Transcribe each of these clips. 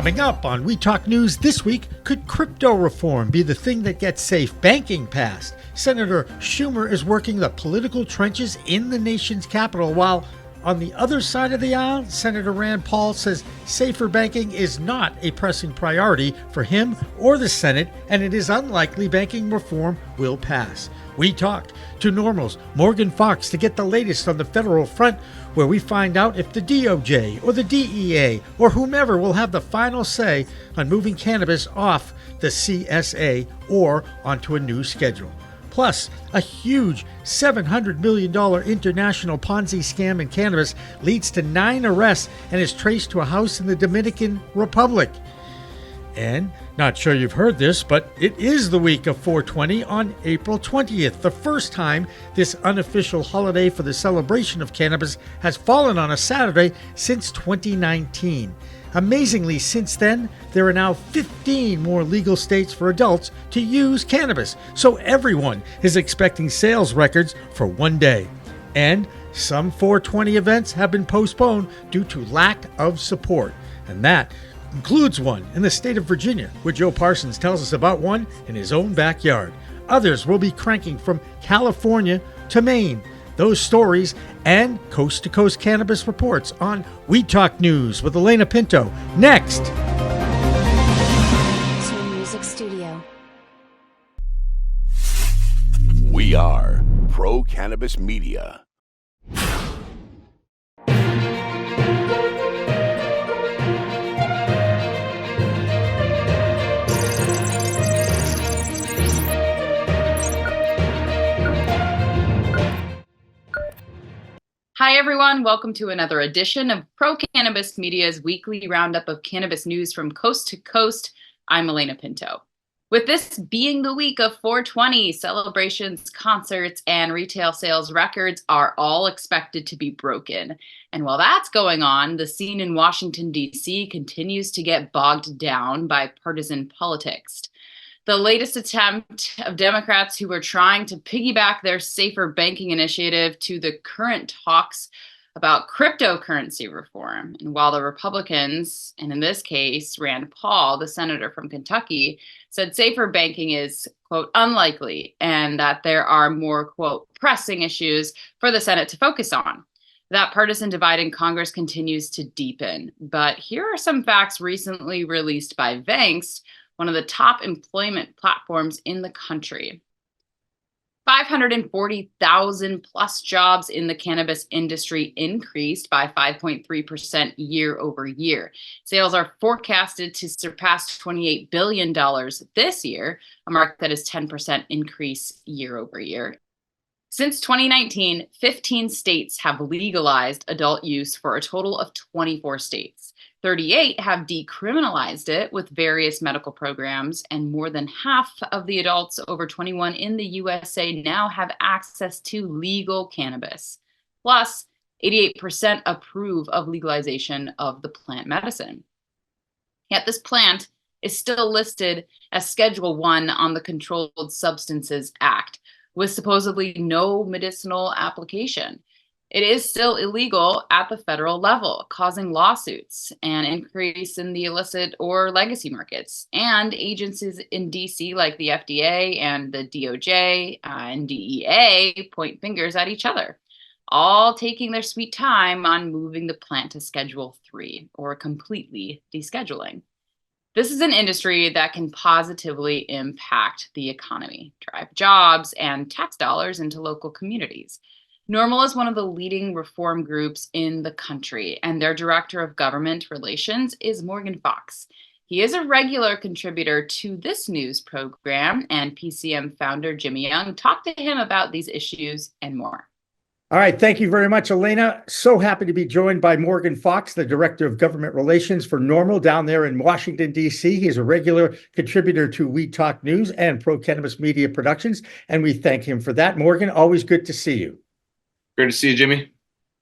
Coming up on We Talk News this week, could crypto reform be the thing that gets safe banking passed? Senator Schumer is working the political trenches in the nation's capital, while on the other side of the aisle, Senator Rand Paul says safer banking is not a pressing priority for him or the Senate, and it is unlikely banking reform will pass. We talked to NORML's Morgan Fox to get the latest on the federal front, where we find out if the DOJ or the DEA or whomever will have the final say on moving cannabis off the CSA or onto a new schedule. Plus, a huge $700 million international Ponzi scam in cannabis leads to 9 arrests and is traced to a house in the Dominican Republic. And, not sure you've heard this, but it is the week of 420 on April 20th, the first time this unofficial holiday for the celebration of cannabis has fallen on a Saturday since 2019. Amazingly, since then, there are now 15 more legal states for adults to use cannabis, so everyone is expecting sales records for one day. And some 420 events have been postponed due to lack of support, and that includes one in the state of Virginia, where Joe Parsons tells us about one in his own backyard. Others will be cranking from California to Maine. Those stories and coast-to-coast cannabis reports on We Talk News with Alaina Pinto. Next. Music Studio. We are Pro Cannabis Media. Hi, everyone. Welcome to another edition of Pro Cannabis Media's weekly roundup of cannabis news from coast to coast. I'm Alaina Pinto. With this being the week of 420, celebrations, concerts, and retail sales records are all expected to be broken. And while that's going on, the scene in Washington, D.C. continues to get bogged down by partisan politics. The latest attempt of Democrats who were trying to piggyback their safer banking initiative to the current talks about cryptocurrency reform. And while the Republicans, and in this case, Rand Paul, the senator from Kentucky, said safer banking is, quote, unlikely, and that there are more, quote, pressing issues for the Senate to focus on. That partisan divide in Congress continues to deepen. But here are some facts recently released by Vanxt, one of the top employment platforms in the country. 540,000 plus jobs in the cannabis industry increased by 5.3% year over year. Sales are forecasted to surpass $28 billion this year, a mark that is 10% increase year over year. Since 2019, 15 states have legalized adult use for a total of 24 states. 38 have decriminalized it with various medical programs, and more than half of the adults over 21 in the USA now have access to legal cannabis. Plus, 88% approve of legalization of the plant medicine. Yet this plant is still listed as Schedule I on the Controlled Substances Act, with supposedly no medicinal application. It is still illegal at the federal level, causing lawsuits, an increase in the illicit or legacy markets, and agencies in DC like the FDA and the DOJ and DEA point fingers at each other, all taking their sweet time on moving the plant to Schedule III, or completely descheduling. This is an industry that can positively impact the economy, drive jobs and tax dollars into local communities. NORML is one of the leading reform groups in the country, and their director of government relations is Morgan Fox. He is a regular contributor to this news program, and PCM founder Jimmy Young talked to him about these issues and more. All right. Thank you very much, Alaina. So happy to be joined by Morgan Fox, the Director of Government Relations for NORML down there in Washington, D.C. He's a regular contributor to We Talk News and Pro Cannabis Media Productions, and we thank him for that. Morgan, always good to see you. Great to see you, Jimmy.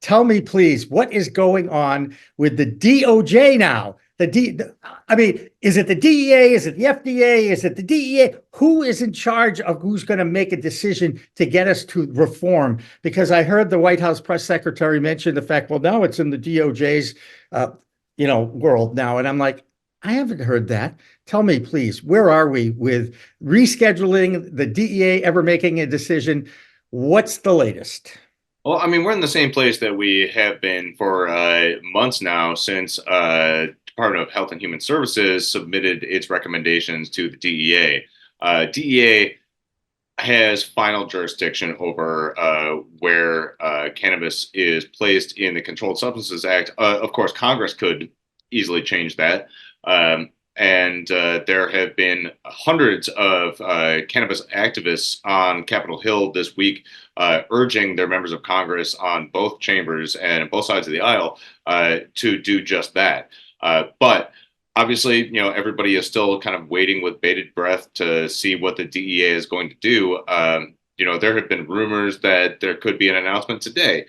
Tell me, please, what is going on with the DOJ now? Is it the DEA? Is it the FDA? Is it the DEA? Who is in charge of who's going to make a decision to get us to reform? Because I heard the White House press secretary mention the fact, well, now it's in the DOJ's, world now. And I'm like, I haven't heard that. Tell me, please, where are we with rescheduling, the DEA ever making a decision? What's the latest? Well, I mean, we're in the same place that we have been for months now since Department of Health and Human Services submitted its recommendations to the DEA. DEA has final jurisdiction over where cannabis is placed in the Controlled Substances Act. Of course, Congress could easily change that. And there have been hundreds of cannabis activists on Capitol Hill this week urging their members of Congress on both chambers and both sides of the aisle to do just that. But obviously, everybody is still kind of waiting with bated breath to see what the DEA is going to do. There have been rumors that there could be an announcement today.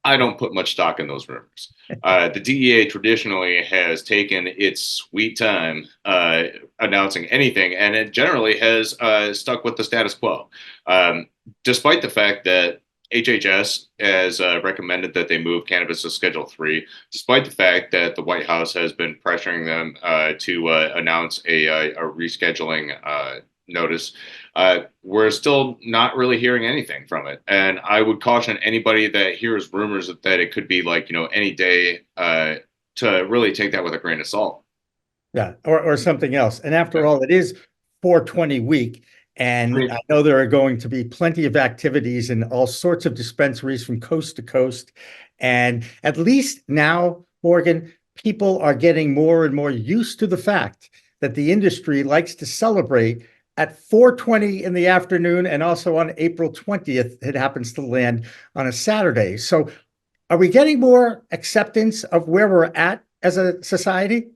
I don't put much stock in those rumors. The DEA traditionally has taken its sweet time announcing anything, and it generally has stuck with the status quo. Despite the fact that HHS has recommended that they move cannabis to Schedule 3, despite the fact that the White House has been pressuring them to announce a rescheduling notice, we're still not really hearing anything from it. And I would caution anybody that hears rumors that it could be like, any day to really take that with a grain of salt. Yeah, or something else. And after all, it is 420 week. And I know there are going to be plenty of activities in all sorts of dispensaries from coast to coast. And at least now, Morgan, people are getting more and more used to the fact that the industry likes to celebrate at 4:20 in the afternoon, and also on April 20th, it happens to land on a Saturday. So are we getting more acceptance of where we're at as a society?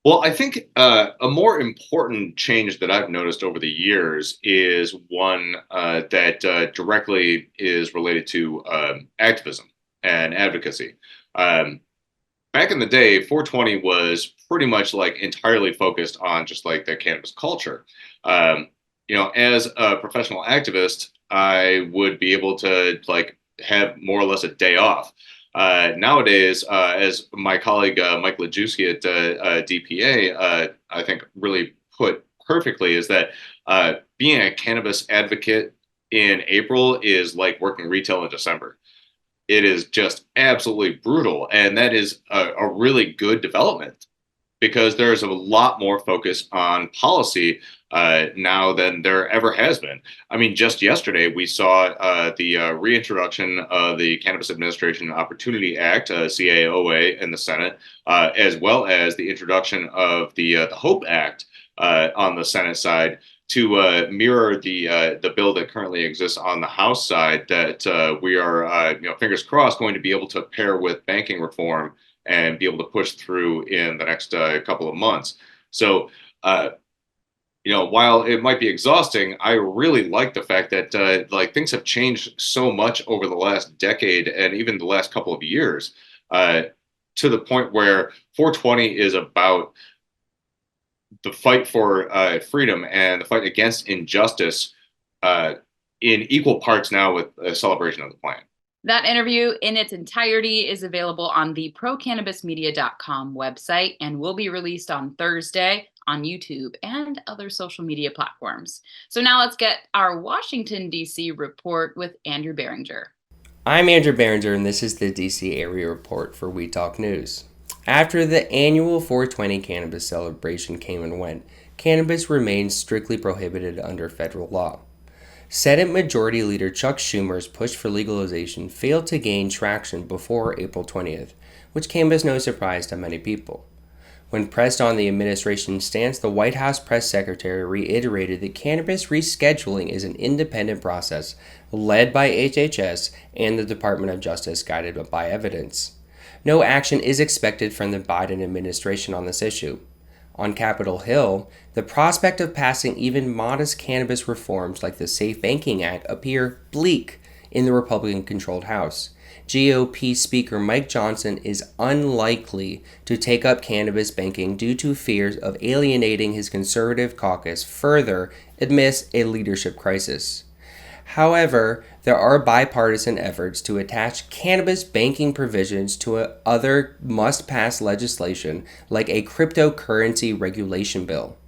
Well, I think a more important change that I've noticed over the years is one that directly is related to activism and advocacy. Back in the day, 420 was pretty much like entirely focused on just like the cannabis culture. As a professional activist, I would be able to like have more or less a day off. Nowadays, as my colleague Mike Lajewski at DPA, I think really put perfectly, is that being a cannabis advocate in April is like working retail in December. It is just absolutely brutal. And that is a really good development because there's a lot more focus on policy now than there ever has been. I mean, just yesterday, we saw the reintroduction of the Cannabis Administration Opportunity Act, CAOA, in the Senate, as well as the introduction of the HOPE Act on the Senate side, to mirror the bill that currently exists on the House side, that we are, fingers crossed, going to be able to pair with banking reform and be able to push through in the next couple of months. So, while it might be exhausting, I really like the fact that like things have changed so much over the last decade and even the last couple of years, to the point where 420 is about the fight for freedom and the fight against injustice in equal parts now with a celebration of the plant. That interview in its entirety is available on the procannabismedia.com website and will be released on Thursday on YouTube and other social media platforms. So now let's get our Washington, D.C. report with Andrew Behringer. I'm Andrew Behringer, and this is the D.C. Area Report for We Talk News. After the annual 420 cannabis celebration came and went, cannabis remains strictly prohibited under federal law. Senate Majority Leader Chuck Schumer's push for legalization failed to gain traction before April 20th, which came as no surprise to many people. When pressed on the administration's stance, the White House press secretary reiterated that cannabis rescheduling is an independent process led by HHS and the Department of Justice, guided by evidence. No action is expected from the Biden administration on this issue. On Capitol Hill, the prospect of passing even modest cannabis reforms like the Safe Banking Act appear bleak in the Republican-controlled House. GOP Speaker Mike Johnson is unlikely to take up cannabis banking due to fears of alienating his conservative caucus further amidst a leadership crisis. However, there are bipartisan efforts to attach cannabis banking provisions to other must-pass legislation like a cryptocurrency regulation bill.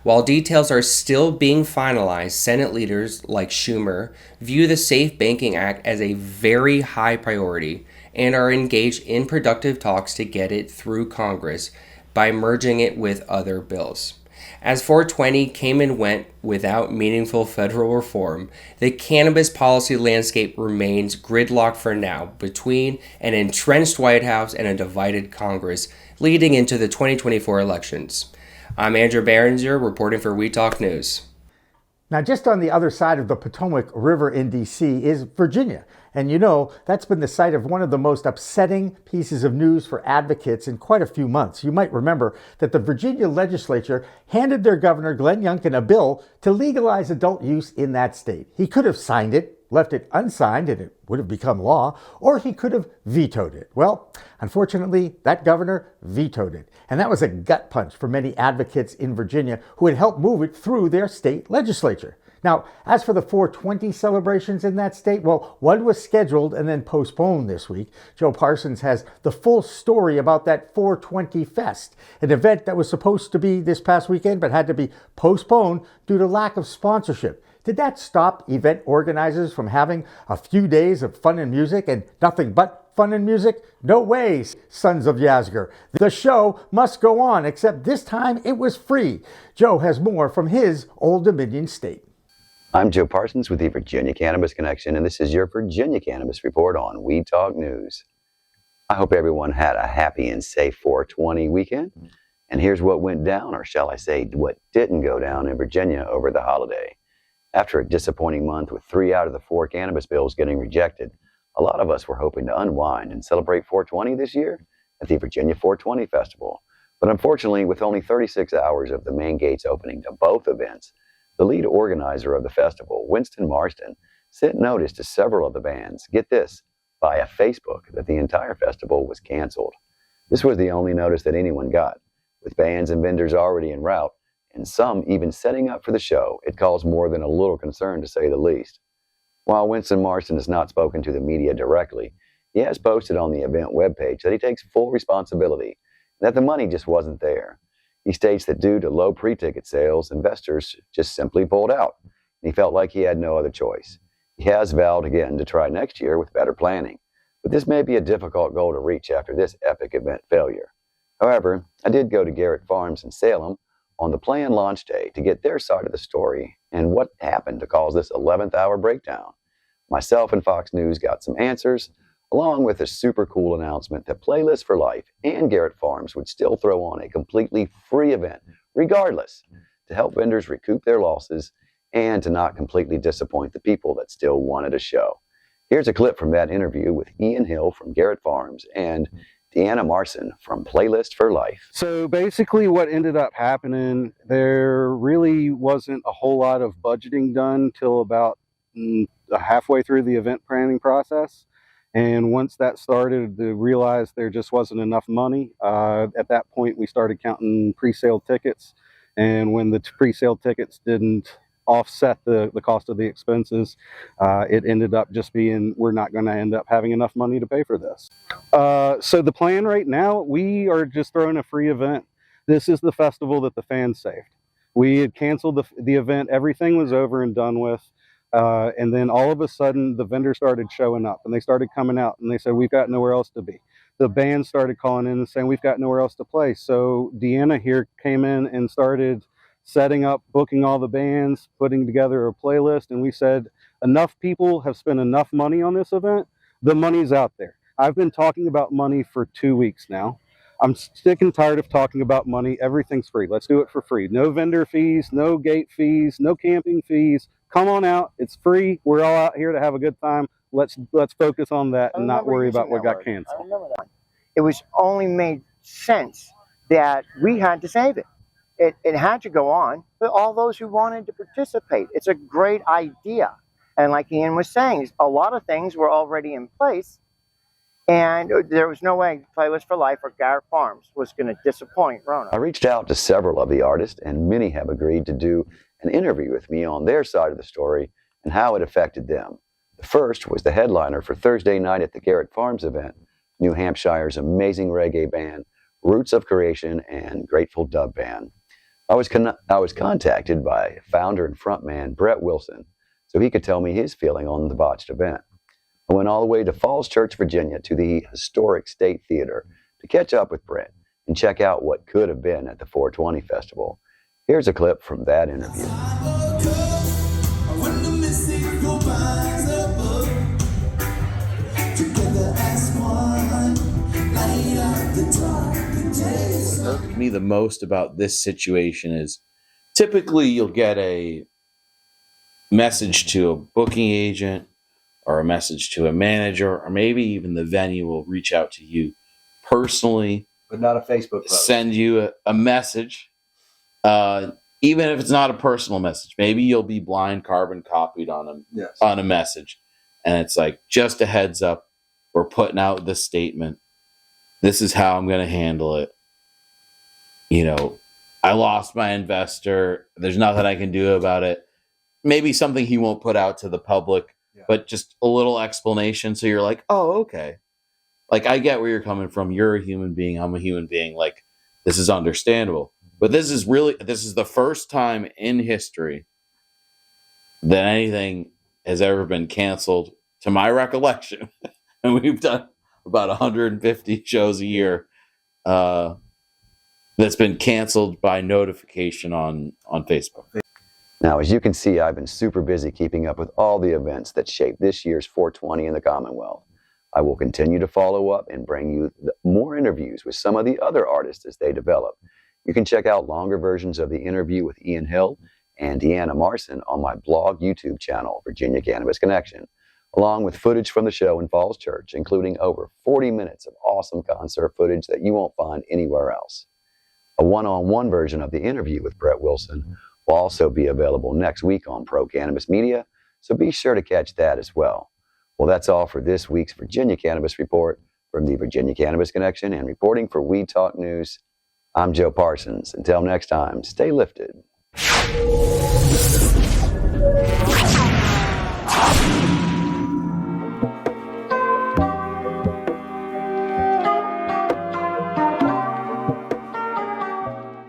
While details are still being finalized, Senate leaders like Schumer view the Safe Banking Act as a very high priority and are engaged in productive talks to get it through Congress by merging it with other bills. As 420 came and went without meaningful federal reform, the cannabis policy landscape remains gridlocked for now between an entrenched White House and a divided Congress leading into the 2024 elections. I'm Andrew Berenger, reporting for We Talk News. Now, just on the other side of the Potomac River in D.C. is Virginia. And you know, that's been the site of one of the most upsetting pieces of news for advocates in quite a few months. You might remember that the Virginia legislature handed their governor, Glenn Youngkin, a bill to legalize adult use in that state. He could have signed it, left it unsigned, and it would have become law, or he could have vetoed it. Well, unfortunately, that governor vetoed it. And that was a gut punch for many advocates in Virginia who had helped move it through their state legislature. Now, as for the 420 celebrations in that state, well, one was scheduled and then postponed this week. Joe Parsons has the full story about that 420 Fest, an event that was supposed to be this past weekend but had to be postponed due to lack of sponsorship. Did that stop event organizers from having a few days of fun and music and nothing but fun and music? No way, sons of Yazgar. The show must go on, except this time it was free. Joe has more from his Old Dominion state. I'm Joe Parsons with the Virginia Cannabis Connection, and this is your Virginia Cannabis Report on We Talk News. I hope everyone had a happy and safe 420 weekend. And here's what went down, or shall I say, what didn't go down in Virginia over the holiday. After a disappointing month with 3 out of the 4 cannabis bills getting rejected, a lot of us were hoping to unwind and celebrate 420 this year at the Virginia 420 Festival. But unfortunately, with only 36 hours of the main gates opening to both events, the lead organizer of the festival, Winston Marston, sent notice to several of the bands, get this, via Facebook, that the entire festival was canceled. This was the only notice that anyone got. With bands and vendors already en route, and some even setting up for the show, it caused more than a little concern, to say the least. While Winston Marston has not spoken to the media directly, he has posted on the event webpage that he takes full responsibility, and that the money just wasn't there. He states that due to low pre-ticket sales, investors just simply pulled out, and he felt like he had no other choice. He has vowed again to try next year with better planning, but this may be a difficult goal to reach after this epic event failure. However, I did go to Garrett Farms in Salem on the planned launch day to get their side of the story and what happened to cause this 11th hour breakdown. Myself and Fox News got some answers, along with a super cool announcement that Playlist for Life and Garrett Farms would still throw on a completely free event, regardless, to help vendors recoup their losses and to not completely disappoint the people that still wanted a show. Here's a clip from that interview with Ian Hill from Garrett Farms and Deanna Marson from Playlist for Life. So basically what ended up happening, there really wasn't a whole lot of budgeting done till about halfway through the event planning process. And once that started to realize there just wasn't enough money, at that point we started counting pre-sale tickets. And when the pre-sale tickets didn't offset the cost of the expenses, it ended up just being, we're not going to end up having enough money to pay for this. So the plan right now, we are just throwing a free event. This is the festival that the fans saved. We had canceled the event. Everything was over and done with. And then all of a sudden, the vendors started showing up, and they started coming out, and they said, we've got nowhere else to be. The band started calling in and saying, we've got nowhere else to play. So Deanna here came in and started setting up, booking all the bands, putting together a playlist. And we said, enough people have spent enough money on this event. The money's out there. I've been talking about money for 2 weeks now. I'm sick and tired of talking about money. Everything's free. Let's do it for free. No vendor fees, no gate fees, no camping fees. Come on out. It's free. We're all out here to have a good time. Let's focus on that and not worry about what got canceled. I remember that. It was only made sense that we had to save it. It had to go on, but all those who wanted to participate, it's a great idea. And like Ian was saying, a lot of things were already in place, and there was no way Playlist for Life or Garrett Farms was going to disappoint Rona. I reached out to several of the artists, and many have agreed to do an interview with me on their side of the story and how it affected them. The first was the headliner for Thursday night at the Garrett Farms event, New Hampshire's amazing reggae band, Roots of Creation and Grateful Dub Band. I was contacted by founder and frontman Brett Wilson so he could tell me his feeling on the botched event. I went all the way to Falls Church, Virginia, to the historic State Theater to catch up with Brett and check out what could have been at the 420 Festival. Here's a clip from that interview. What irked me the most about this situation is typically you'll get a message to a booking agent or a message to a manager, or maybe even the venue will reach out to you personally, but not a Facebook post. Send you a message, even if it's not a personal message. Maybe you'll be blind carbon copied on a message, and it's like, just a heads up, we're putting out this statement. This is how I'm going to handle it. You know, I lost my investor. There's nothing I can do about it. Maybe something he won't put out to the public, but just a little explanation. So you're like, oh, okay. Like, I get where you're coming from. You're a human being. I'm a human being. Like, this is understandable. But this is the first time in history that anything has ever been canceled, to my recollection. And we've done about 150 shows a year that's been canceled by notification on Facebook. Now, as you can see, I've been super busy keeping up with all the events that shape this year's 420 in the Commonwealth. I will continue to follow up and bring you more interviews with some of the other artists as they develop. You can check out longer versions of the interview with Ian Hill and Deanna Marson on my blog YouTube channel, Virginia Cannabis Connection, along with footage from the show in Falls Church, including over 40 minutes of awesome concert footage that you won't find anywhere else. A one-on-one version of the interview with Brett Wilson will also be available next week on Pro Cannabis Media, so be sure to catch that as well. Well, that's all for this week's Virginia Cannabis Report from the Virginia Cannabis Connection, and reporting for Weed Talk News, I'm Joe Parsons. Until next time, stay lifted.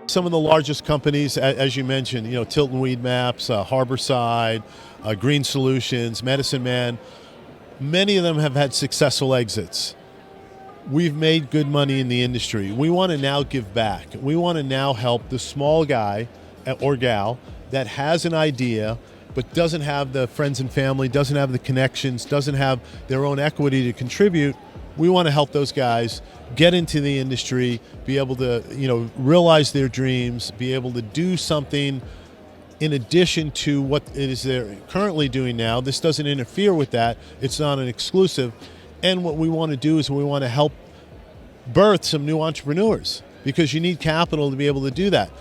Some of the largest companies, as you mentioned, Tilton Weed Maps, Harborside, Green Solutions, Medicine Man, many of them have had successful exits. We've made good money in the industry. We want to now give back. We want to now help the small guy or gal that has an idea but doesn't have the friends and family, doesn't have the connections, doesn't have their own equity to contribute. We want to help those guys get into the industry, be able to, realize their dreams, be able to do something in addition to what it is they're currently doing now. This doesn't interfere with that. It's not an exclusive. And what we want to do is we want to help birth some new entrepreneurs, because you need capital to be able to do that.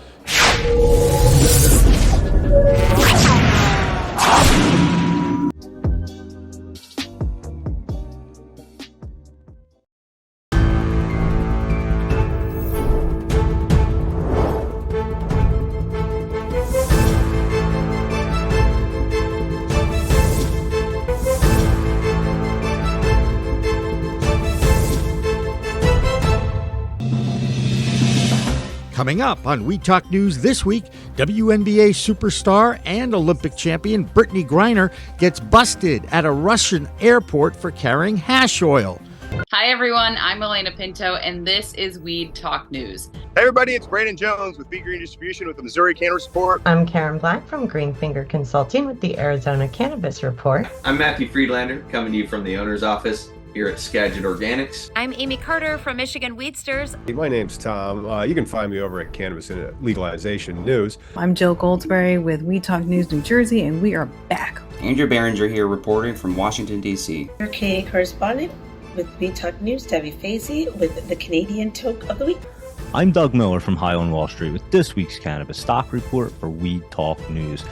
Coming up on We Talk News this week, WNBA superstar and Olympic champion Brittany Griner gets busted at a Russian airport for carrying hash oil. Hi, everyone. I'm Alaina Pinto, and this is Weed Talk News. Hey, everybody. It's Brandon Jones with Big Green Distribution with the Missouri Cannabis Report. I'm Karen Black from Green Finger Consulting with the Arizona Cannabis Report. I'm Matthew Friedlander, coming to you from the owner's office here at Skagit Organics. I'm Amy Carter from Michigan Weedsters. My name's Tom. You can find me over at Cannabis and Legalization News. I'm Jill Goldsberry with Weed Talk News New Jersey, and we are back. Andrew Behringer here reporting from Washington, D.C. Our Canadian correspondent with Weed Talk News, Debbie Fazy, with the Canadian Toke of the Week. I'm Doug Miller from Highland Wall Street with this week's Cannabis Stock Report for Weed Talk News.